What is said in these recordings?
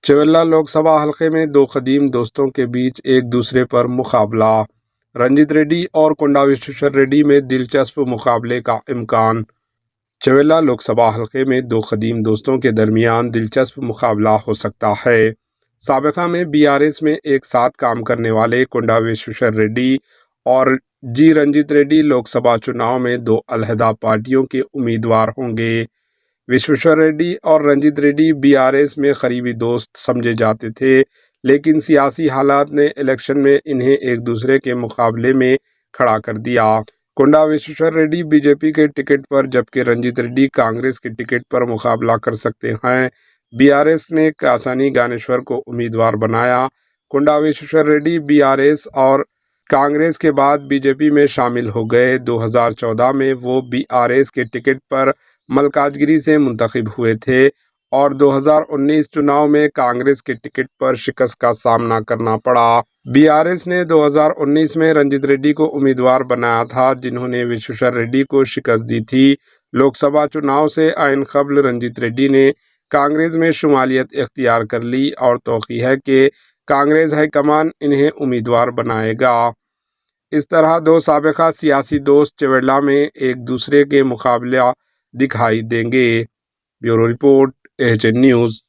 चवेला लोकसभा हलके में दो कदीम दोस्तों के बीच एक दूसरे पर मुकाबला। रंजीत रेड्डी और कोंडा विश्वेश्वर रेड्डी में दिलचस्प मुकाबले का इम्कान। चवेला लोकसभा हलके में दो कदीम दोस्तों के दरमियान दिलचस्प मुकाबला हो सकता है। साबिका में बीआरएस में एक साथ काम करने वाले कोंडा विश्वेश्वर रेड्डी और जी रंजीत रेड्डी लोकसभा चुनाव में दो अलहदा पार्टियों के उम्मीदवार होंगे। विश्वेश्वर रेड्डी और रंजीत रेड्डी बीआरएस में करीबी दोस्त समझे जाते थे, लेकिन सियासी हालात ने इलेक्शन में इन्हें एक दूसरे के मुकाबले में खड़ा कर दिया। कोंडा विश्वेश्वर रेड्डी बीजेपी के टिकट पर जबकि रंजीत रेड्डी कांग्रेस के टिकट पर मुकाबला कर सकते हैं। बीआरएस ने कासानी ज्ञानेश्वर को उम्मीदवार बनाया। कोंडा विश्वेश्वर रेड्डी बीआरएस और कांग्रेस के बाद बीजेपी में शामिल हो गए। 2014 में वो बीआरएस के टिकट पर मलकाजगिरी से मुंतखब हुए थे और 2019 चुनाव में कांग्रेस के टिकट पर शिकस्त का सामना करना पड़ा। बीआरएस ने 2019 में रंजीत रेड्डी को उम्मीदवार बनाया था, जिन्होंने विश्वेश्वर रेड्डी को शिकस्त दी थी। लोकसभा चुनाव से आइन कबल रंजीत रेड्डी ने कांग्रेस में शुमालियत इख्तियार कर ली और तौक़ी है कि कांग्रेस हाईकमान इन्हें उम्मीदवार बनाएगा। इस तरह दो साबिका सियासी दोस्त चवेला में एक दूसरे के मुकाबला दिखाई देंगे। Bureau report, AHN news.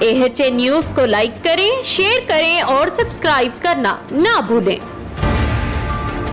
AHN news को लाइक करें, शेयर करें और सब्सक्राइब करना ना भूलें।